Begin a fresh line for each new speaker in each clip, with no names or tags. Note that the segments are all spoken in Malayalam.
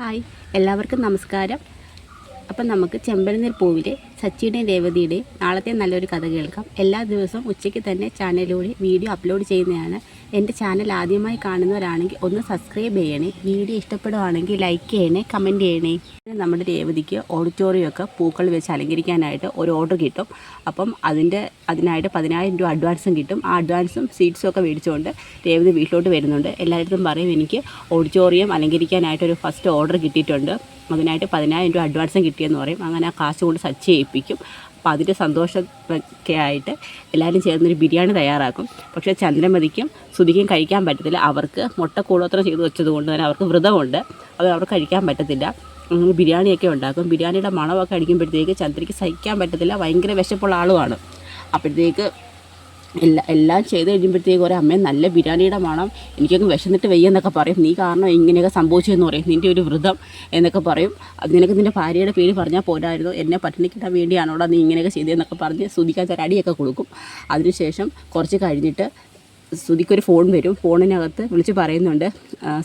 ഹായ്, എല്ലാവർക്കും നമസ്കാരം. അപ്പം നമുക്ക് ചെമ്പരനീർ പൂവിലെ സച്ചിയുടെയും രേവതിയുടെയും നാളത്തെ നല്ലൊരു കഥ കേൾക്കാം. എല്ലാ ദിവസവും ഉച്ചയ്ക്ക് തന്നെ ചാനലിലൂടെ വീഡിയോ അപ്ലോഡ് ചെയ്യുന്നതാണ്. എൻ്റെ ചാനൽ ആദ്യമായി കാണുന്നവരാണെങ്കിൽ ഒന്ന് സബ്സ്ക്രൈബ് ചെയ്യണേ. വീഡിയോ ഇഷ്ടപ്പെടുകയാണെങ്കിൽ ലൈക്ക് ചെയ്യണേ, കമൻറ്റ് ചെയ്യണേ. നമ്മുടെ രേവതിക്ക് ഓഡിറ്റോറിയമൊക്കെ പൂക്കൾ വെച്ച് അലങ്കരിക്കാനായിട്ട് ഒരു ഓർഡർ കിട്ടും. അപ്പം അതിനായിട്ട് 10,000 രൂപ അഡ്വാൻസും കിട്ടും. ആ അഡ്വാൻസും സീറ്റ്സും ഒക്കെ മേടിച്ചുകൊണ്ട് രേവതി വീട്ടിലോട്ട് വരുന്നുണ്ട്. എല്ലായിടത്തും പറയും എനിക്ക് ഓഡിറ്റോറിയം അലങ്കരിക്കാനായിട്ടൊരു ഫസ്റ്റ് ഓർഡർ കിട്ടിയിട്ടുണ്ട്, അതിനായിട്ട് 10,000 രൂപ അഡ്വാൻസും കിട്ടിയെന്ന് പറയും. അങ്ങനെ ആ കാശ് കൊണ്ട് സച്ചി ഏൽപ്പിക്കും. അപ്പോൾ അതിൻ്റെ സന്തോഷമൊക്കെ ആയിട്ട് എല്ലാവരും ചേർന്നൊരു ബിരിയാണി തയ്യാറാക്കും. പക്ഷേ ചന്ദ്രമതിക്കും ശ്രുതിക്കും കഴിക്കാൻ പറ്റത്തില്ല. അവർക്ക് മുട്ട കൂടോത്രം ചെയ്ത് വെച്ചത് കൊണ്ട് തന്നെ അവർക്ക് വ്രതമുണ്ട്, അത് അവർക്ക് കഴിക്കാൻ പറ്റത്തില്ല. ബിരിയാണിയൊക്കെ ഉണ്ടാക്കും. ബിരിയാണിയുടെ മണമൊക്കെ അടിക്കുമ്പോഴത്തേക്ക് ചന്ദ്രയ്ക്ക് സഹിക്കാൻ പറ്റത്തില്ല. ഭയങ്കര വിശപ്പുള്ള ആളുമാണ്. അപ്പോഴത്തേക്ക് എല്ലാം ചെയ്ത് കഴിയുമ്പോഴത്തേക്ക് ഒരു അമ്മ നല്ല ബിരിയാണിയുടെ മണം, എനിക്കൊക്കെ വിശന്നിട്ട് വയ്യെന്നൊക്കെ പറയും. നീ കാരണം ഇങ്ങനെയൊക്കെ സംഭവിച്ചതെന്ന് പറയും, നിൻ്റെ ഒരു വ്രതം എന്നൊക്കെ പറയും. നിനക്ക് നിൻ്റെ ഭാര്യയുടെ പേര് പറഞ്ഞാൽ പോരായിരുന്നു, എന്നെ പട്ടിണിക്കിട്ടാൻ വേണ്ടിയാണോടാ നീ ഇങ്ങനെയൊക്കെ ചെയ്തതെന്നൊക്കെ പറഞ്ഞ് ശ്രുതിക്കകത്ത് അടിയൊക്കെ കൊടുക്കും. അതിനുശേഷം കുറച്ച് കഴിഞ്ഞിട്ട് ശ്രുതിക്കൊരു ഫോൺ വരും. ഫോണിനകത്ത് വിളിച്ച് പറയുന്നുണ്ട്,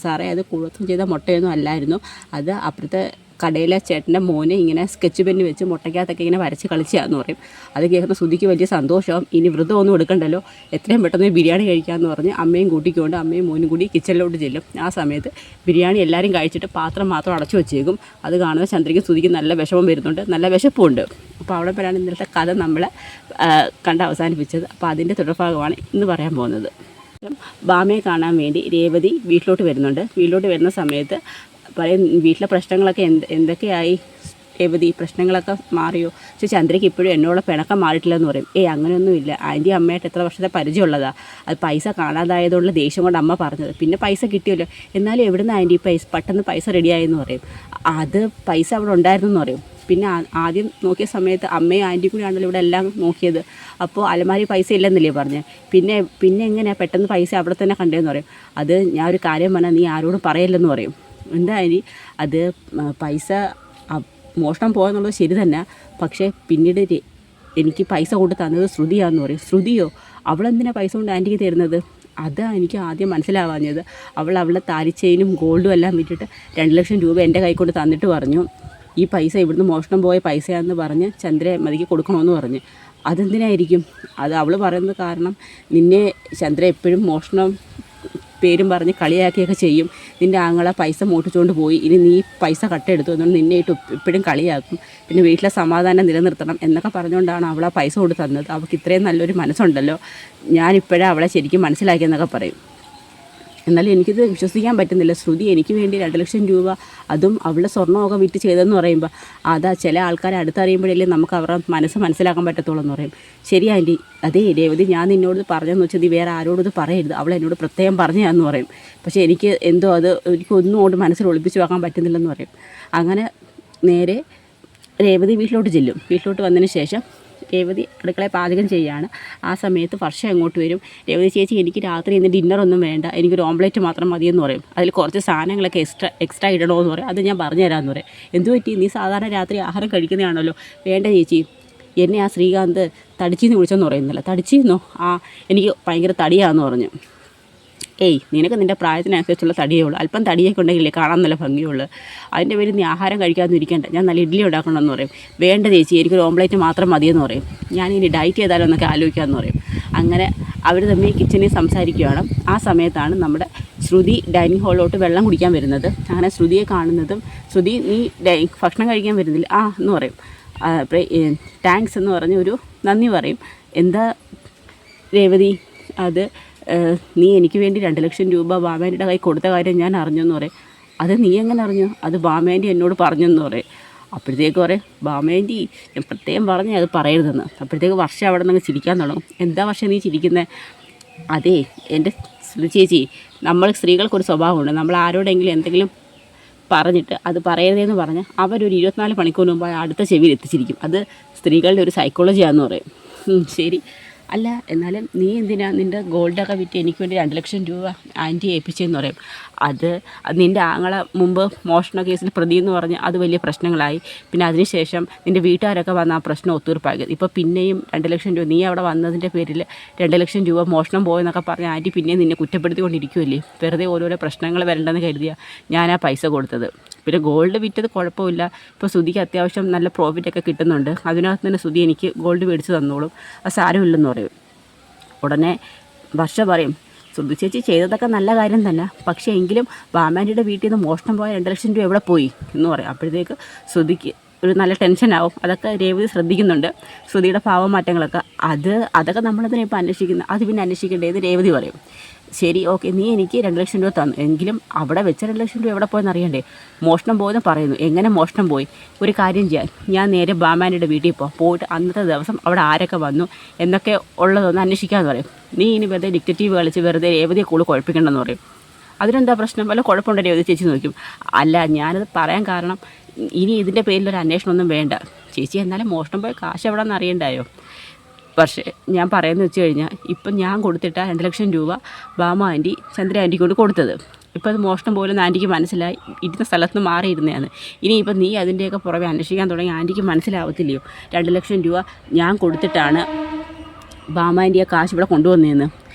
സാറേ അത് കുഴപ്പം ചെയ്ത മുട്ടയൊന്നും അല്ലായിരുന്നു, അത് അപ്പുറത്തെ കടയിലെ ചേട്ടൻ്റെ മോനെ ഇങ്ങനെ സ്കെച്ച് പെന്ന് വെച്ച് മുട്ടയ്ക്കകത്തൊക്കെ ഇങ്ങനെ വരച്ച് കളിച്ചാന്ന് പറയും. അത് കേൾക്കുന്ന ശ്രുതിക്ക് വലിയ സന്തോഷവും. ഇനി വ്രതമൊന്നും എടുക്കണ്ടല്ലോ, എത്രയും പെട്ടെന്ന് ബിരിയാണി കഴിക്കാമെന്ന് പറഞ്ഞ് അമ്മയും കൂട്ടിക്കൊണ്ട് അമ്മയും മോനും കൂടി കിച്ചണിലോട്ട് ചെല്ലും. ആ സമയത്ത് ബിരിയാണി എല്ലാവരും കഴിച്ചിട്ട് പാത്രം മാത്രം അടച്ചു വെച്ചേക്കും. അത് കാണുന്ന ചന്ദ്രയ്ക്ക് ശ്രുതിക്ക് നല്ല വിഷമം വരുന്നുണ്ട്, നല്ല വിശപ്പുമുണ്ട്. അപ്പോൾ അവിടെ വരാണ് ഇന്നത്തെ കഥ നമ്മൾ കണ്ട് അവസാനിപ്പിച്ചത്. അപ്പോൾ അതിൻ്റെ തുടർഭാഗമാണ് ഇന്ന് പറയാൻ പോകുന്നത്. ബാമയെ കാണാൻ വേണ്ടി രേവതി വീട്ടിലോട്ട് വരുന്നുണ്ട്. വീട്ടിലോട്ട് വരുന്ന സമയത്ത് പറയും, വീട്ടിലെ പ്രശ്നങ്ങളൊക്കെ എന്തൊക്കെയായി രേവതി, പ്രശ്നങ്ങളൊക്കെ മാറിയോ? പക്ഷേ ചന്ദ്രയ്ക്ക് ഇപ്പോഴും എന്നോട് പിണക്കം മാറിയിട്ടില്ലെന്ന് പറയും. അങ്ങനെയൊന്നുമില്ല, ആൻറ്റി അമ്മയായിട്ട് എത്ര വർഷത്തെ പരിചയമുള്ളതാണ്, അത് പൈസ കാണാതായതുകൊണ്ടുള്ള ദേഷ്യം കൊണ്ട് അമ്മ പറഞ്ഞത്, പിന്നെ പൈസ കിട്ടിയല്ലോ, എന്നാലും എവിടുന്ന് ആൻറ്റി പെട്ടെന്ന് പൈസ റെഡിയായെന്ന് പറയും. അത് പൈസ അവിടെ ഉണ്ടായിരുന്നു എന്ന് പറയും. പിന്നെ ആദ്യം നോക്കിയ സമയത്ത് അമ്മയും ആൻറ്റിയും കൂടി ആണല്ലോ ഇവിടെ എല്ലാം നോക്കിയത്, അപ്പോൾ അലമാരി പൈസ ഇല്ലെന്നല്ലേ പറഞ്ഞ്, പിന്നെ എങ്ങനെയാണ് പെട്ടെന്ന് പൈസ അവിടെ തന്നെ കണ്ടതെന്ന് പറയും. അത് ഞാൻ ഒരു കാര്യം പറഞ്ഞാൽ നീ ആരോടും പറയില്ലെന്ന് പറയും. എന്താ ആൻറ്റി, അത് പൈസ മോഷണം പോയെന്നുള്ളത് ശരി തന്നെ, പക്ഷേ പിന്നീട് എനിക്ക് പൈസ കൊണ്ട് തന്നത് ശ്രുതിയാണെന്ന് പറയും. ശ്രുതിയോ? അവളെന്തിനാണ് പൈസ കൊണ്ട് ആൻറ്റിക്ക് തരുന്നത്? അതാണ് എനിക്ക് ആദ്യം മനസ്സിലാവാഞ്ഞത്. അവളുടെ താലിച്ചെയിനും ഗോൾഡും എല്ലാം വിറ്റിട്ട് 2 ലക്ഷം രൂപ എൻ്റെ കൈ കൊണ്ട് തന്നിട്ട് പറഞ്ഞു, ഈ പൈസ ഇവിടുന്ന് മോഷണം പോയ പൈസയാണെന്ന് പറഞ്ഞ് ചന്ദ്രമതിക്ക് കൊടുക്കണമെന്ന് പറഞ്ഞ്. അതെന്തിനായിരിക്കും? അത് അവൾ പറയുന്നത് കാരണം നിന്നെ ചന്ദ്ര എപ്പോഴും മോഷണം പേരും പറഞ്ഞ് കളിയാക്കിയൊക്കെ ചെയ്യും. നിൻ്റെ ആങ്ങളെ പൈസ മോട്ടിച്ചുകൊണ്ട് പോയി, ഇനി നീ പൈസ കട്ടെടുത്തു എന്നുകൊണ്ട് നിന്നെ ഇട്ട് എപ്പോഴും കളിയാക്കും, പിന്നെ വീട്ടിലെ സമാധാനം നിലനിർത്തണം എന്നൊക്കെ പറഞ്ഞുകൊണ്ടാണ് അവൾ ആ പൈസ കൊണ്ട് തന്നത്. അവൾക്ക് ഇത്രയും നല്ലൊരു മനസ്സുണ്ടല്ലോ, ഞാനിപ്പോഴേ അവളെ ശരിക്കും മനസ്സിലാക്കിയെന്നൊക്കെ പറയും. എന്നാലും എനിക്കിത് വിശ്വസിക്കാൻ പറ്റുന്നില്ല. ശ്രുതി എനിക്ക് വേണ്ടി 2 ലക്ഷം രൂപ, അതും അവളുടെ സ്വർണ്ണമൊക്കെ വിറ്റ് ചെയ്തതെന്ന് പറയുമ്പോൾ, അതാ ചില ആൾക്കാരെ അടുത്തറിയുമ്പോഴല്ലേ നമുക്ക് അവരുടെ മനസ്സ് മനസ്സിലാക്കാൻ പറ്റത്തുള്ളൂ എന്ന് പറയും. ശരി ആൻറ്റി, അതേ രേവതി, ഞാൻ നിന്നോട് പറഞ്ഞതെന്ന് വെച്ചാൽ നീ വേറെ ആരോടും ഇത് പറയരുത്, അവൾ എന്നോട് പ്രത്യേകം പറഞ്ഞതാന്ന് പറയും. പക്ഷേ എനിക്ക് എന്തോ അത് എനിക്കൊന്നും കൊണ്ട് മനസ്സിൽ ഒളിപ്പിച്ച് വെക്കാൻ പറ്റുന്നില്ലെന്ന് പറയും. അങ്ങനെ നേരെ രേവതി വീട്ടിലോട്ട് ചെല്ലും. വീട്ടിലോട്ട് വന്നതിന് ശേഷം രേവതി അടുക്കളയിൽ പാചകം ചെയ്യുകയാണ്. ആ സമയത്ത് വർഷ അങ്ങോട്ട് വരും. രേവതി ചേച്ചി, എനിക്ക് രാത്രി ഇന്ന് ഡിന്നറൊന്നും വേണ്ട, എനിക്കൊരു ഓംപ്ലേറ്റ് മാത്രം മതിയെന്ന് പറയും. അതിൽ കുറച്ച് സാധനങ്ങളൊക്കെ എക്സ്ട്രാ ഇടണമെന്ന് പറയും. അത് ഞാൻ പറഞ്ഞു തരാമെന്ന് പറയും. എന്തു പറ്റി, നീ സാധാരണ രാത്രി ആഹാരം കഴിക്കുന്നതാണല്ലോ? വേണ്ട ചേച്ചി, എന്നെ ആ ശ്രീകാന്ത് തടിച്ചീന്ന് വിളിച്ചെന്ന് പറയുന്നില്ല. തടിച്ചീന്നോ? എനിക്ക് ഭയങ്കര തടിയാന്ന് പറഞ്ഞു. നിനക്ക് നിൻ്റെ പ്രായത്തിനനുസരിച്ചുള്ള തടിയേ ഉള്ളൂ, അല്പം തടിയൊക്കെ ഉണ്ടെങ്കിലേ കാണാൻ നല്ല ഭംഗിയുള്ളൂ, അതിൻ്റെ പേര് നീ ആഹാരം കഴിക്കാമെന്ന് ഇരിക്കേണ്ട, ഞാൻ നല്ല ഇഡ്ഡലി ഉണ്ടാക്കണമെന്ന് പറയും. വേണ്ട ചേച്ചി, എനിക്കൊരു ഓംപ്ലേറ്റ് മാത്രം മതിയെന്ന് പറയും. ഞാനിനി ഡയറ്റ് ചെയ്താലോ എന്നൊക്കെ ആലോചിക്കാമെന്ന് പറയും. അങ്ങനെ അവർ തമ്മിൽ കിച്ചണിൽ സംസാരിക്കുകയാണ്. ആ സമയത്താണ് നമ്മുടെ ശ്രുതി ഡൈനിങ് ഹാളിലോട്ട് വെള്ളം കുടിക്കാൻ വരുന്നത്. അങ്ങനെ ശ്രുതിയെ കാണുന്നതും, ശ്രുതി നീ ഭക്ഷണം കഴിക്കാൻ വരുന്നില്ല എന്ന് പറയും. താങ്ക്സ് എന്ന് പറഞ്ഞ് ഒരു നന്ദി പറയും. എന്താ രേവതി, അത് നീ എനിക്ക് വേണ്ടി 2 ലക്ഷം രൂപ ബാമേൻ്റെ കൈ കൊടുത്ത കാര്യം ഞാൻ അറിഞ്ഞെന്ന് പറയും. അത് നീ എങ്ങനെ അറിഞ്ഞു? അത് ബാമേൻ്റെ എന്നോട് പറഞ്ഞെന്ന് പറയും. അപ്പോഴത്തേക്ക് പറയും, ബാമേൻ്റെ ഞാൻ പ്രത്യേകം പറഞ്ഞേ അത് പറയരുതെന്ന്. അപ്പോഴത്തേക്ക് വർഷം അവിടെ നിന്ന് ചിരിക്കാൻ തുടങ്ങും. എന്താ വർഷം നീ ചിരിക്കുന്നത്? അതേ എൻ്റെ ചേച്ചി, നമ്മൾ സ്ത്രീകൾക്കൊരു സ്വഭാവമുണ്ട്, നമ്മൾ ആരോടെങ്കിലും എന്തെങ്കിലും പറഞ്ഞിട്ട് അത് പറയരുതെന്ന് പറഞ്ഞ് അവരൊരു 24 മണിക്കൂർ മുമ്പ് അടുത്ത ചെവിയിൽ എത്തിച്ചിരിക്കും. അത് സ്ത്രീകളുടെ ഒരു സൈക്കോളജിയാണെന്ന് പറയും. ശരി, അല്ല എന്നാലും നീ എന്തിനാണ് നിൻ്റെ ഗോൾഡൊക്കെ വിറ്റ് എനിക്ക് വേണ്ടി 2 ലക്ഷം രൂപ ആൻറ്റി ഏൽപ്പിച്ചതെന്ന് പറയും. അത് നിൻ്റെ ആങ്ങളെ മുമ്പ് മോഷണ കേസിൽ പ്രതി എന്ന് പറഞ്ഞ് അത് വലിയ പ്രശ്നങ്ങളായി. പിന്നെ അതിനുശേഷം നിൻ്റെ വീട്ടുകാരൊക്കെ വന്ന് ആ പ്രശ്നം ഒത്തീർപ്പാക്കിയത്. ഇപ്പോൾ പിന്നെയും 2 ലക്ഷം രൂപ നീ അവിടെ വന്നതിൻ്റെ പേരിൽ 2 ലക്ഷം രൂപ മോഷണം പോയെന്നൊക്കെ പറഞ്ഞ് ആൻറ്റി പിന്നെയും നിന്നെ കുറ്റപ്പെടുത്തിക്കൊണ്ടിരിക്കുമല്ലേ. വെറുതെ ഓരോരോ പ്രശ്നങ്ങൾ വരണ്ടെന്ന് കരുതിയാൽ ഞാൻ ആ പൈസ കൊടുത്തത്. പിന്നെ ഗോൾഡ് വിറ്റത് കുഴപ്പമില്ല, ഇപ്പോൾ ശ്രുതിക്ക് അത്യാവശ്യം നല്ല പ്രോഫിറ്റൊക്കെ കിട്ടുന്നുണ്ട്, അതിനകത്ത് തന്നെ ശ്രുതി എനിക്ക് ഗോൾഡ് മേടിച്ച് തന്നോളും, അത് സാരമില്ലെന്ന് പറയും. ഉടനെ വർഷ പറയും, ശ്രുതി ചേച്ചി ചെയ്തതൊക്കെ നല്ല കാര്യം തന്നെ, പക്ഷേ എങ്കിലും ബാമാൻറ്റിയുടെ വീട്ടിൽ നിന്ന് മോഷണം പോയ 2 ലക്ഷം രൂപ എവിടെ പോയി എന്ന് പറയും. അപ്പോഴത്തേക്ക് ശ്രുതിക്ക് ഒരു നല്ല ടെൻഷനാവും. അതൊക്കെ രേവതി ശ്രദ്ധിക്കുന്നുണ്ട്, ശ്രുതിയുടെ ഭാവമാറ്റങ്ങളൊക്കെ. അതൊക്കെ നമ്മളതിനെ ഇപ്പോൾ അന്വേഷിക്കുന്നത്, അത് പിന്നെ അന്വേഷിക്കേണ്ടത് രേവതി പറയും. ശരി, ഓക്കെ, നീ എനിക്ക് 2 ലക്ഷം രൂപ തന്നു, എങ്കിലും അവിടെ വെച്ച 2 ലക്ഷം രൂപ എവിടെ പോയെന്ന് അറിയണ്ടേ? മോഷണം പോയെന്ന് പറയുന്നു, എങ്ങനെ മോഷണം പോയി? ഒരു കാര്യം ചെയ്യാൻ, ഞാൻ നേരെ ബാമാൻറ്റിയുടെ വീട്ടിൽ പോയിട്ട് അന്നത്തെ ദിവസം അവിടെ ആരൊക്കെ വന്നു എന്നൊക്കെ ഉള്ളതൊന്ന് അന്വേഷിക്കാമെന്ന് പറയും. നീ ഇനി വെറുതെ ഡിറ്റക്റ്റീവ് കളിച്ച് വെറുതെ രേവതിയെ കൂടുതൽ കുഴപ്പിക്കണമെന്ന് പറയും. അതിനെന്താ പ്രശ്നം, വല്ല കുഴപ്പമുണ്ടോ രേവതി ചേച്ചി നോക്കും. അല്ല, ഞാനത് പറയാൻ കാരണം ഇനി ഇതിൻ്റെ പേരിലൊരു അന്വേഷണമൊന്നും വേണ്ട ചേച്ചി, എന്നാലും മോഷണം പോയ കാശ് എവിടെയെന്ന് അറിയണ്ടായോ? പക്ഷേ ഞാൻ പറയുന്നത് വെച്ച് കഴിഞ്ഞാൽ, ഇപ്പം ഞാൻ കൊടുത്തിട്ട 2 ലക്ഷം രൂപ ബാമ ആൻറ്റി ചന്ദ്ര ആൻറ്റിക്ക് കൊണ്ട് കൊടുത്തത്, ഇപ്പം അത് മോഷണം പോലെന്ന് ആൻറ്റിക്ക് മനസ്സിലായി, ഇരുന്ന സ്ഥലത്ത് നിന്ന് മാറിയിരുന്നതാണ്. ഇനിയിപ്പം നീ അതിൻ്റെയൊക്കെ പുറമെ അന്വേഷിക്കാൻ തുടങ്ങി ആൻറ്റിക്ക് മനസ്സിലാവത്തില്ലയോ 2 ലക്ഷം രൂപ ഞാൻ കൊടുത്തിട്ടാണ് ബാമ ആൻറ്റിയെ കാശ് ഇവിടെ കൊണ്ടുവന്നതെന്ന്?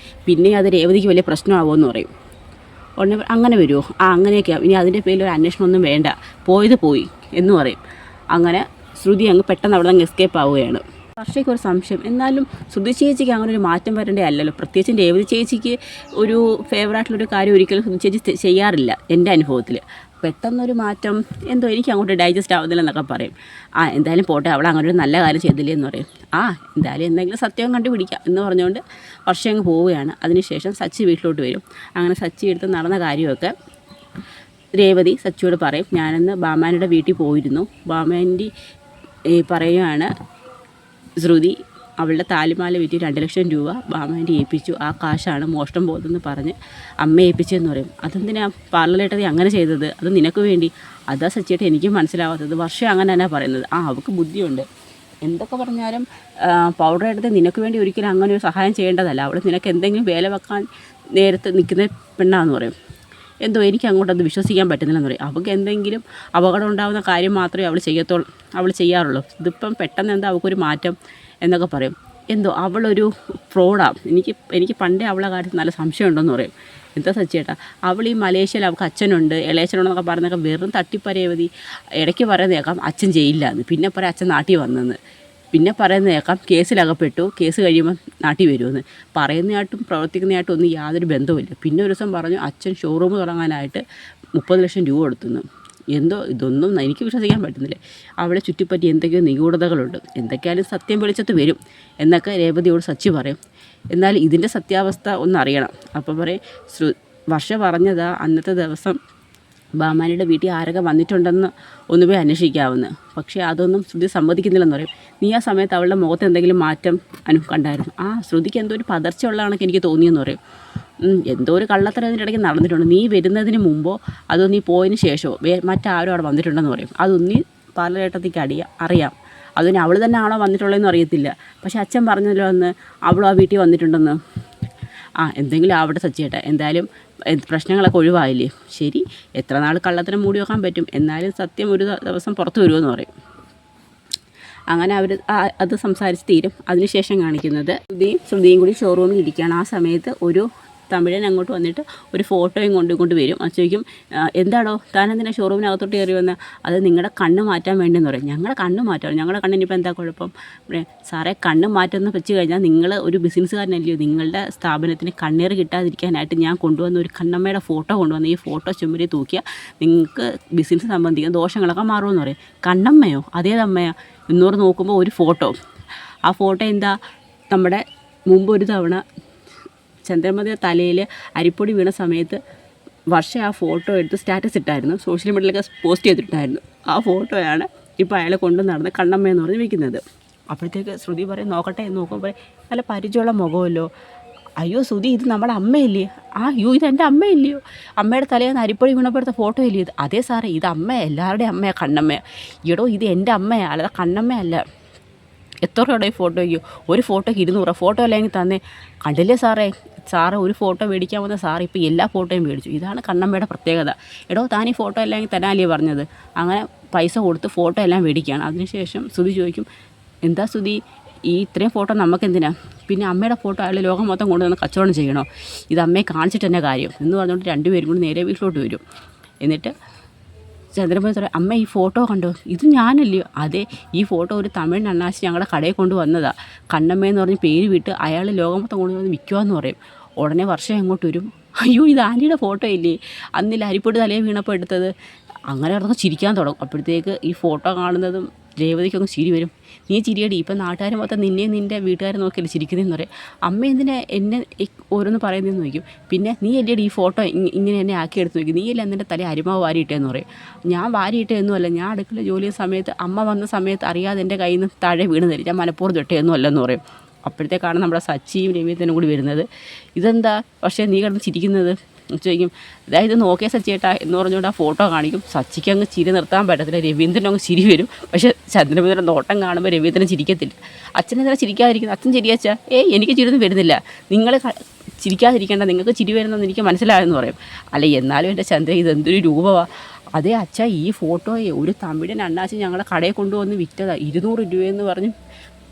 പിന്നെ അത് രേവതിക്ക് വലിയ പ്രശ്നമാകുമെന്ന് പറയും. ഉടനെ അങ്ങനെ വരുമോ? അങ്ങനെയൊക്കെയാണ്, ഇനി അതിൻ്റെ പേരിൽ ഒരു അന്വേഷണമൊന്നും വേണ്ട, പോയത് പോയി എന്ന് പറയും. അങ്ങനെ ശ്രുതി അങ്ങ് പെട്ടെന്ന് അവിടെ നിന്ന് എസ്കേപ്പ് ആവുകയാണ്. വർഷയ്ക്ക് ഒരു സംശയം, എന്നാലും ശ്രുതി ചേച്ചിക്ക് അങ്ങനെ ഒരു മാറ്റം വരേണ്ടേ അല്ലല്ലോ, പ്രത്യേകിച്ചും രേവതി ചേച്ചിക്ക് ഒരു ഫേവറായിട്ടുള്ളൊരു കാര്യം ഒരിക്കലും ശ്രുതി ചേച്ചി ചെയ്യാറില്ല എൻ്റെ അനുഭവത്തിൽ. പെട്ടെന്നൊരു മാറ്റം എന്തോ എനിക്ക് അങ്ങോട്ട് ഡൈജസ്റ്റ് ആവുന്നില്ലെന്നൊക്കെ പറയും. എന്തായാലും പോട്ടെ, അവൾ അങ്ങനെ ഒരു നല്ല കാര്യം ചെയ്തില്ലേ എന്ന് പറയും. എന്തായാലും എന്തെങ്കിലും സത്യം കണ്ടുപിടിക്കാം എന്ന് പറഞ്ഞുകൊണ്ട് വർഷം അങ്ങ് പോവുകയാണ്. അതിനുശേഷം സച്ചി വീട്ടിലോട്ട് വരും. അങ്ങനെ സച്ചി എടുത്ത് നടന്ന കാര്യമൊക്കെ രേവതി സച്ചിയോട് പറയും. ഞാനിന്ന് ബാമാൻ്റെ വീട്ടിൽ പോയിരുന്നു, ബാമാൻ്റെ പറയുകയാണ്, ശ്രുതി അവളുടെ താലിമാല വിറ്റ് 2 ലക്ഷം രൂപ ബാമാൻ്റെ ഏൽപ്പിച്ചു, ആ കാശാണ് മോഷണം പോകുന്നതെന്ന് പറഞ്ഞ് അമ്മ ഏൽപ്പിച്ചതെന്ന് പറയും. അതെന്തിനാ പാർലറേട്ടതി അങ്ങനെ ചെയ്തത്? അത് നിനക്ക് വേണ്ടി. അതാ സച്ചിയായിട്ട് എനിക്കും മനസ്സിലാവാത്തത്. വർഷം അങ്ങനെ തന്നെ പറയുന്നത്. അവൾക്ക് ബുദ്ധിയുണ്ട്, എന്തൊക്കെ പറഞ്ഞാലും പൗഡർ എടുത്ത് നിനക്ക് വേണ്ടി ഒരിക്കലും അങ്ങനെ ഒരു സഹായം ചെയ്യേണ്ടതല്ല, അവൾ നിനക്ക് എന്തെങ്കിലും വേല വെക്കാൻ നേരത്തെ നിൽക്കുന്ന പെണ്ണാന്ന് പറയും. എന്തോ എനിക്ക് അങ്ങോട്ടത് വിശ്വസിക്കാൻ പറ്റുന്നില്ലെന്ന് പറയും. അവൾക്ക് എന്തെങ്കിലും അപകടം ഉണ്ടാകുന്ന കാര്യം മാത്രമേ അവൾ ചെയ്യാറുള്ളൂ. ഇതിപ്പം പെട്ടെന്ന് എന്താ അവൾക്കൊരു മാറ്റം എന്നൊക്കെ പറയും. എന്തോ അവളൊരു ഫ്രോഡാണ്, എനിക്ക് പണ്ടേ അവളെ കാര്യത്തിൽ നല്ല സംശയമുണ്ടെന്ന് പറയും. എന്താ സച്ചിയേട്ടാ, അവൾ ഈ മലേഷ്യയിൽ അവൾക്ക് അച്ഛനുണ്ട് ഇളയച്ചനുണ്ടെന്നൊക്കെ പറയുന്നതൊക്കെ വെറും തട്ടിപ്പരേവതി. ഇടയ്ക്ക് പറയുന്നത് കേൾക്കാം അച്ഛൻ ജയിലിലാന്ന്, പിന്നെ പറയാം അച്ഛൻ നാട്ടിൽ വന്നെന്ന്, പിന്നെ പറയുന്നത് കേൾക്കാം കേസിലകപ്പെട്ടു, കേസ് കഴിയുമ്പോൾ നാട്ടിൽ വരുമെന്ന്. പറയുന്നതായിട്ടും പ്രവർത്തിക്കുന്നതായിട്ടും ഒന്നും യാതൊരു ബന്ധവുമില്ല. പിന്നെ ഒരു ദിവസം പറഞ്ഞു അച്ഛൻ ഷോറൂം തുടങ്ങാനായിട്ട് 30 ലക്ഷം രൂപ കൊടുത്തുന്നു. എന്തോ ഇതൊന്നും എനിക്ക് വിശ്വസിക്കാൻ പറ്റുന്നില്ല. അവളെ ചുറ്റിപ്പറ്റി എന്തൊക്കെയോ നിഗൂഢതകളുണ്ട്, എന്തൊക്കെയായാലും സത്യം വെളിച്ചത്ത് വരും എന്നൊക്കെ രേവതിയോട് സച്ചി പറയും. എന്നാൽ ഇതിൻ്റെ സത്യാവസ്ഥ ഒന്നറിയണം. അപ്പോൾ പറയും, വർഷ പറഞ്ഞതാ അന്നത്തെ ദിവസം ബാമാനിയുടെ വീട്ടിൽ ആരൊക്കെ വന്നിട്ടുണ്ടെന്ന് ഒന്ന് പോയി അന്വേഷിക്കാവുന്ന. പക്ഷേ അതൊന്നും ശ്രുതി സമ്മതിക്കുന്നില്ലെന്ന് പറയും. നീ ആ സമയത്ത് അവളുടെ മുഖത്ത് എന്തെങ്കിലും മാറ്റം കണ്ടായിരുന്നു? ശ്രുതിക്ക് എന്തോ ഒരു പതർച്ച ഉള്ളതാണൊക്കെ എനിക്ക് തോന്നിയെന്ന് പറയും. എന്തോ ഒരു കള്ളത്തരം അതിൻ്റെ ഇടയ്ക്ക് നടന്നിട്ടുണ്ട്. നീ വരുന്നതിന് മുമ്പോ അതോ നീ പോയതിന് ശേഷമോ മറ്റാരും അവിടെ വന്നിട്ടുണ്ടെന്ന് പറയും. അതൊന്നീ പാർലറേട്ടത്തേക്ക് അറിയാം. അതിന് അവൾ തന്നെ ആണോ വന്നിട്ടുള്ളതെന്ന് അറിയത്തില്ല. പക്ഷേ അച്ഛൻ പറഞ്ഞല്ലോ അന്ന് അവളും ആ വീട്ടിൽ വന്നിട്ടുണ്ടെന്ന്. എന്തെങ്കിലും ആവട്ടെ സച്ചിയേട്ടാ, എന്തായാലും പ്രശ്നങ്ങളൊക്കെ ഒഴിവായില്ലേ? ശരി, എത്ര നാൾ കള്ളത്തരം മൂടി വെക്കാൻ പറ്റും, എന്നാലും സത്യം ഒരു ദിവസം പുറത്തു വരുമെന്ന് പറയും. അങ്ങനെ അവർ അത് സംസാരിച്ച് തീരും. അതിനുശേഷം കാണിക്കുന്നത് ശ്രുതിയും കൂടി ഷോറൂമിൽ ഇരിക്കുകയാണ്. ആ സമയത്ത് ഒരു തമിഴൻ അങ്ങോട്ട് വന്നിട്ട് ഒരു ഫോട്ടോയും കൊണ്ട് വരും. അത് ചോദിക്കും, എന്താണോ താനെന്തിനാ ഷോറൂമിനകത്തോട്ട് കയറി വന്ന്? അത് നിങ്ങളുടെ കണ്ണ് മാറ്റാൻ വേണ്ടിയെന്ന് പറയും. ഞങ്ങളുടെ കണ്ണ് മാറ്റാം, ഞങ്ങളുടെ കണ്ണിനിപ്പോൾ എന്താ കുഴപ്പം? സാറേ, കണ്ണ് മാറ്റുമെന്ന് വെച്ച് കഴിഞ്ഞാൽ നിങ്ങൾ ഒരു ബിസിനസ്സുകാരനല്ലയോ? നിങ്ങളുടെ സ്ഥാപനത്തിന് കണ്ണീർ കിട്ടാതിരിക്കാനായിട്ട് ഞാൻ കൊണ്ടുവന്ന ഒരു കണ്ണമ്മയുടെ ഫോട്ടോ കൊണ്ടുവന്ന് ഈ ഫോട്ടോ ചുമരി തൂക്കിയാൽ നിങ്ങൾക്ക് ബിസിനസ് സംബന്ധിക്കുന്ന ദോഷങ്ങളൊക്കെ മാറുമെന്ന് പറയും. കണ്ണമ്മയോ? അതേതമ്മയോ എന്നോട് നോക്കുമ്പോൾ ഒരു ഫോട്ടോ. ആ ഫോട്ടോ എന്താ, നമ്മുടെ മുമ്പ് ഒരു തവണ ചന്ദ്രമതിയുടെ തലയിൽ അരിപ്പൊടി വീണ സമയത്ത് വർഷ ആ ഫോട്ടോ എടുത്ത് സ്റ്റാറ്റസ് ഇട്ടായിരുന്നു, സോഷ്യൽ മീഡിയയിലൊക്കെ പോസ്റ്റ് ചെയ്തിട്ടായിരുന്നു. ആ ഫോട്ടോയാണ് ഇപ്പോൾ അയാളെ കൊണ്ട് നടന്ന് കണ്ണമ്മയെന്ന് പറഞ്ഞ് വയ്ക്കുന്നത്. അപ്പോഴത്തേക്ക് ശ്രുതി പറയും, നോക്കട്ടെ എന്ന് നോക്കുമ്പോൾ നല്ല പരിചയമുള്ള മുഖമല്ലോ. അയ്യോ ശ്രുതി, ഇത് നമ്മുടെ അമ്മയില്ലേ? അയ്യോ ഇത് എൻ്റെ അമ്മയില്ലയോ? അമ്മയുടെ തലയിൽ നിന്ന് അരിപ്പൊടി വീണപ്പെടുത്ത ഫോട്ടോ ഇല്ലേ ഇത്? അതേ സാറേ, ഇത് അമ്മ, എല്ലാവരുടെയും അമ്മയാണ് കണ്ണമ്മയാണ്. എടോ, ഇത് എൻ്റെ അമ്മയാണ്, അല്ലാതെ കണ്ണമ്മയല്ല. എത്ര രൂപയുടെ ഈ ഫോട്ടോയ്ക്കോ? ഒരു ഫോട്ടോയ്ക്ക് 200 ഫോട്ടോ അല്ലെങ്കിൽ തന്നെ. കണ്ടില്ലേ സാറ് ഒരു ഫോട്ടോ മേടിക്കാൻ വന്ന സാറ് ഇപ്പോൾ എല്ലാ ഫോട്ടോയും മേടിച്ചു. ഇതാണ് കണ്ണമ്മയുടെ പ്രത്യേകത. എടോ, താൻ ഈ ഫോട്ടോ അല്ലെങ്കിൽ തരാനല്ലേ പറഞ്ഞത്? അങ്ങനെ പൈസ കൊടുത്ത് ഫോട്ടോ എല്ലാം മേടിക്കുകയാണ്. അതിനുശേഷം ശ്രുതി ചോദിക്കും, എന്താ ശ്രുതി, ഈ ഇത്രയും ഫോട്ടോ നമുക്കെന്തിനാ? പിന്നെ അമ്മയുടെ ഫോട്ടോ അയാൾ ലോകം മൊത്തം കൊണ്ടുവന്ന് കച്ചവടം ചെയ്യണോ? ഇത് അമ്മയെ കാണിച്ചിട്ട് തന്നെ കാര്യം എന്ന് പറഞ്ഞുകൊണ്ട് രണ്ടുപേരും കൂടി നേരെ വീട്ടിലോട്ട് വരും. എന്നിട്ട് ചന്ദ്രമതി പറയാം, അമ്മ ഈ ഫോട്ടോ കണ്ടോ, ഇത് ഞാനല്ലയോ? അതെ, ഈ ഫോട്ടോ ഒരു തമിഴ് അണ്ണാച്ചി ഞങ്ങളുടെ കടയിൽ കൊണ്ടുവന്നതാണ്. കണ്ണമ്മയെന്ന് പറഞ്ഞ് പേര് വിട്ട് അയാൾ ലോകം മൊത്തം കൊണ്ടുവന്ന് വിൽക്കുവാന്ന് പറയും. ഉടനെ വർഷം എങ്ങോട്ട് വരും, അയ്യോ ഇത് ആൻറ്റിയുടെ ഫോട്ടോ ഇല്ലേ, അന്നില്ല അരിപ്പൊടി തലയിൽ വീണപ്പോൾ എടുത്തത്. അങ്ങനെ കിടന്ന് ചിരിക്കാൻ തുടങ്ങും. അപ്പോഴത്തേക്ക് ഈ ഫോട്ടോ കാണുന്നതും രേവതിക്കൊന്ന് ചിരി വരും. നീ ചിരിയടി, ഇപ്പം നാട്ടുകാർ മൊത്തം നിന്നെ നിൻ്റെ വീട്ടുകാരെ നോക്കിയല്ലേ ചിരിക്കുന്നതെന്ന് പറയും. അമ്മ എന്തിനാ എന്നെ ഓരോന്ന് പറയുന്നതെന്ന് ചോദിക്കും. പിന്നെ നീ അല്ലേടി ഈ ഫോട്ടോ ഇങ്ങനെ എന്നെ ആക്കി എടുത്ത് നോക്കി, നീ അല്ലേ എന്നിൻ്റെ തല അരിമാവ് വാരിയിട്ടേന്ന് പറയും. ഞാൻ വാരിയിട്ടൊന്നുമല്ല, ഞാൻ അടുക്കള ജോലി ചെയ്യുന്ന സമയത്ത് അമ്മ വന്ന സമയത്ത് അറിയാതെ എൻ്റെ കയ്യിൽ നിന്ന് താഴെ വീണ് തരും, ഞാൻ മനഃപൂർവ്വം തൊട്ടയൊന്നും അല്ലെന്ന് പറയും. അപ്പോഴത്തേക്കാണ് നമ്മുടെ സച്ചിയും രവീന്ദ്രനും കൂടി വരുന്നത്. ഇതെന്താ പക്ഷേ നീ കിടന്ന് ചിരിക്കുന്നത് ചോദിക്കും. അതായത് നോക്കിയ സച്ചിയേട്ടാ എന്ന് പറഞ്ഞുകൊണ്ട് ആ ഫോട്ടോ കാണിക്കും. സച്ചിക്ക് അങ്ങ് ചിരി നിർത്താൻ പറ്റത്തില്ല, രവീന്ദ്രനും അങ്ങ് ചിരി വരും. പക്ഷേ ചന്ദ്രമതിയുടെ നോട്ടം കാണുമ്പോൾ രവീന്ദ്രൻ ചിരിക്കത്തില്ല. അച്ഛനെന്താ ചിരിക്കാതിരിക്കുന്നത്, അച്ഛൻ ചിരിയാച്ചാ എനിക്ക് ചിരിയൊന്നും വരുന്നില്ല, നിങ്ങൾ ചിരിക്കാതിരിക്കേണ്ട, നിങ്ങൾക്ക് ചിരി വരുന്നതെന്ന് എനിക്ക് മനസ്സിലായെന്ന് പറയും. അല്ല എന്നാലും എൻ്റെ ചന്ദ്ര ഇതെന്തൊരു രൂപമാണ്. അതേ അച്ഛാ, ഈ ഫോട്ടോയെ ഒരു തമിഴൻ അണ്ണാച്ചി ഞങ്ങളുടെ കടയിൽ കൊണ്ടുവന്ന് വിറ്റതാണ്, 200 രൂപയെന്ന് പറഞ്ഞ്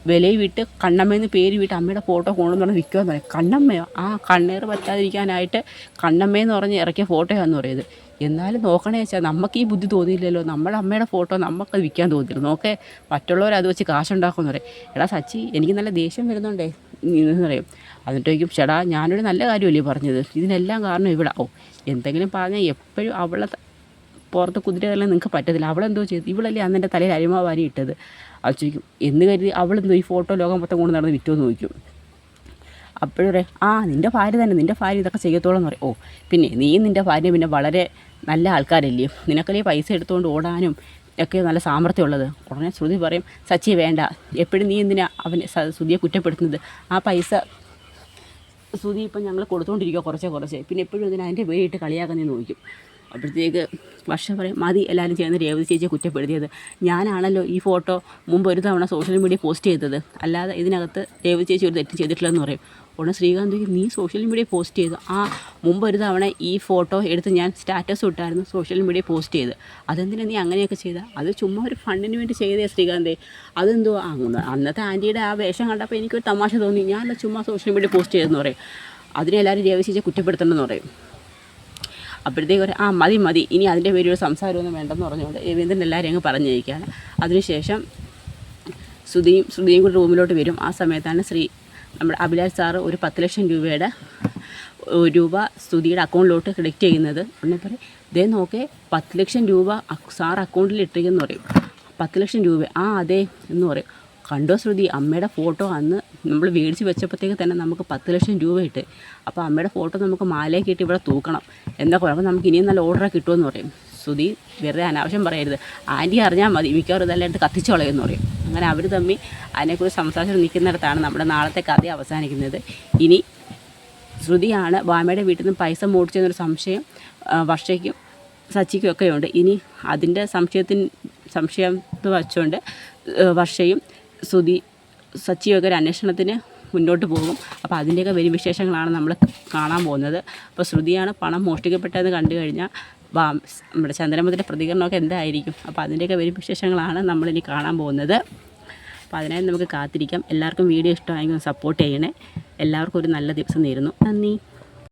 വിലയിൽ വിട്ട് കണ്ണമ്മയെന്ന് പേര് വിട്ട് അമ്മയുടെ ഫോട്ടോ കൊണ്ടുവന്ന് പറഞ്ഞ് വിൽക്കുമെന്ന് പറയും. കണ്ണമ്മയോ? ആ കണ്ണേറ് പറ്റാതിരിക്കാനായിട്ട് കണ്ണമ്മയെന്ന് പറഞ്ഞ് ഇറക്കിയ ഫോട്ടോയാണെന്ന് പറയുന്നത്. എന്നാലും നോക്കണേ വെച്ചാൽ നമുക്ക് ഈ ബുദ്ധി തോന്നിയില്ലല്ലോ, നമ്മുടെ അമ്മയുടെ ഫോട്ടോ നമുക്കത് വിൽക്കാൻ തോന്നില്ല, നോക്കേ മറ്റുള്ളവർ അത് വെച്ച് കാശുണ്ടാക്കുമെന്ന് പറയും. എടാ സച്ചി, എനിക്ക് നല്ല ദേഷ്യം വരുന്നുണ്ടേ എന്ന് പറയും. എന്നിട്ടേക്കും ചേടാ ഞാനൊരു നല്ല കാര്യമല്ലേ പറഞ്ഞത്, ഇതിനെല്ലാം കാരണം ഇവിടെ. എന്തെങ്കിലും പറഞ്ഞാൽ എപ്പോഴും അവളെ പുറത്ത് കുതിരകളെല്ലാം നിങ്ങൾക്ക് പറ്റത്തില്ല, അവളെന്തോ ചെയ്തു, ഇവളല്ലേ അന്നെൻ്റെ തലയിൽ അരിമാ വാരി ഇട്ടത്. അത് ചോദിക്കും, എന്ന് കരുതി അവളെന്തോ ഈ ഫോട്ടോ ലോകം മൊത്തം കൊണ്ട് നടന്ന് വിറ്റോന്ന് ചോദിക്കും. അപ്പോഴും പറയും, നിൻ്റെ ഭാര്യ തന്നെ, നിൻ്റെ ഭാര്യ ഇതൊക്കെ ചെയ്യത്തോളം എന്ന് പറയും. പിന്നെ നീ നിൻ്റെ ഭാര്യ പിന്നെ വളരെ നല്ല ആൾക്കാരല്ലേ, നിനക്കല്ലേ പൈസ എടുത്തുകൊണ്ട് ഓടാനും ഒക്കെ നല്ല സാമർത്ഥ്യമുള്ളത്. ഉടനെ ശ്രുതി പറയും, സച്ചി വേണ്ട, എപ്പോഴും നീ എന്തിനാ അവനെ ശ്രുതിയെ കുറ്റപ്പെടുത്തുന്നത്, ആ പൈസ ശ്രുതി ഇപ്പം ഞങ്ങൾ കൊടുത്തുകൊണ്ടിരിക്കുക കുറച്ചേ, പിന്നെ എപ്പോഴും ഇതിന് അതിൻ്റെ പേരിട്ട് കളിയാക്കുന്നതെന്ന് ചോദിക്കും. അപ്പോഴത്തേക്ക് വർഷ പറയും, മതി എല്ലാവരും ചെയ്യുന്ന രേവതി ചേച്ചിയെ കുറ്റപ്പെടുത്തിയത്, ഞാനാണല്ലോ ഈ ഫോട്ടോ മുമ്പ് ഒരു തവണ സോഷ്യൽ മീഡിയ പോസ്റ്റ് ചെയ്തത്, അല്ലാതെ ഇതിനകത്ത് രേവതി ചേച്ചി ഒരു തെറ്റ് ചെയ്തിട്ടില്ലെന്ന് പറയും. ഉടനെ ശ്രീകാന്ത്, നീ സോഷ്യൽ മീഡിയ പോസ്റ്റ് ചെയ്തു, മുമ്പ് ഒരു തവണ ഈ ഫോട്ടോ എടുത്ത് ഞാൻ സ്റ്റാറ്റസ് ഇട്ടായിരുന്നു, സോഷ്യൽ മീഡിയ പോസ്റ്റ് ചെയ്ത്, അതെന്തിനാ നീ അങ്ങനെയൊക്കെ ചെയ്താൽ? അത് ചുമ്മാ ഒരു ഫണ്ടിന് വേണ്ടി ചെയ്തേ ശ്രീകാന്തേ, അതെന്തോ അന്നത്തെ ആൻറ്റിയുടെ ആ വേഷം കണ്ടപ്പോൾ എനിക്കൊരു തമാശ തോന്നി, ഞാനല്ല ചുമ്മാ സോഷ്യൽ മീഡിയ പോസ്റ്റ് ചെയ്തെന്ന് പറയും. അതിനെ എല്ലാവരും രേവതി ചേച്ചിയെ കുറ്റപ്പെടുത്തണമെന്ന് പറയും. അപ്പോഴത്തേക്ക് ഒരു മതി ഇനി അതിൻ്റെ പേര് ഒരു സംസാരമൊന്നും വേണ്ടെന്ന് പറഞ്ഞുകൊണ്ട് രവീന്ദ്രൻ എല്ലാവരും അങ്ങ് പറഞ്ഞിരിക്കുകയാണ്. അതിനുശേഷം ശ്രുതിയും കൂടി റൂമിലോട്ട് വരും. ആ സമയത്താണ് നമ്മുടെ അഭിലാഷ് സാറ് ഒരു 10 ലക്ഷം രൂപയുടെ രൂപ ശ്രുതിയുടെ അക്കൗണ്ടിലോട്ട് ക്രെഡിറ്റ് ചെയ്യുന്നത്. ഉടനെ പറയും, ഇതേ നോക്കേ 10 ലക്ഷം രൂപ സാർ അക്കൗണ്ടിൽ ഇട്ടിരിക്കുമെന്ന് പറയും. 10 ലക്ഷം രൂപ? അതെ എന്ന് പറയും. കണ്ടോ ശ്രുതി, അമ്മയുടെ ഫോട്ടോ അന്ന് നമ്മൾ മേടിച്ച് വെച്ചപ്പോഴത്തേക്ക് തന്നെ നമുക്ക് 10 ലക്ഷം രൂപ ഇട്ട്, അപ്പോൾ അമ്മയുടെ ഫോട്ടോ നമുക്ക് മാലയൊക്കെ ഇട്ട് ഇവിടെ തൂക്കണം എന്നൊക്കെ അപ്പോൾ നമുക്ക് ഇനിയും നല്ല ഓർഡറൊക്കെ കിട്ടുമെന്ന് പറയും. ശ്രുതി വെറുതെ അനാവശ്യം പറയരുത്, ആൻറ്റി അറിഞ്ഞാൽ മതി, മിക്കവാറും ഇതെല്ലാം എടുത്ത് കത്തിച്ച് കളയുമെന്ന് പറയും. അങ്ങനെ അവർ തമ്മിൽ അതിനെക്കുറിച്ച് സംസാരിച്ച് നിൽക്കുന്നിടത്താണ് നമ്മുടെ നാളത്തെ കഥ അവസാനിക്കുന്നത്. ഇനി ശ്രുതിയാണ് ഭാമയുടെ വീട്ടിൽ നിന്ന് പൈസ മോടിച്ചെന്നൊരു സംശയം വർഷയ്ക്കും സച്ചിക്കും ഒക്കെ ഉണ്ട്. ഇനി അതിൻ്റെ സംശയം വച്ചുകൊണ്ട് വർഷയും സച്ചിയൊക്കെ ഒരു അന്വേഷണത്തിന് മുന്നോട്ട് പോകും. അപ്പോൾ അതിൻ്റെയൊക്കെ വലിയ വിശേഷങ്ങളാണ് നമ്മൾ കാണാൻ പോകുന്നത്. അപ്പോൾ ശ്രുതിയാണ് പണം മോഷ്ടിക്കപ്പെട്ടതെന്ന് കണ്ടു കഴിഞ്ഞാൽ നമ്മുടെ ചന്ദ്രമതിയുടെ പ്രതികരണമൊക്കെ എന്തായിരിക്കും, അപ്പോൾ അതിൻ്റെയൊക്കെ വലിയ വിശേഷങ്ങളാണ് നമ്മളിനി കാണാൻ പോകുന്നത്. അപ്പോൾ അതിനായി നമുക്ക് കാത്തിരിക്കാം. എല്ലാവർക്കും വീഡിയോ ഇഷ്ടമായെങ്കിൽ സപ്പോർട്ട് ചെയ്യണേ. എല്ലാവർക്കും ഒരു നല്ല ദിവസം നേരുന്നു. നന്ദി.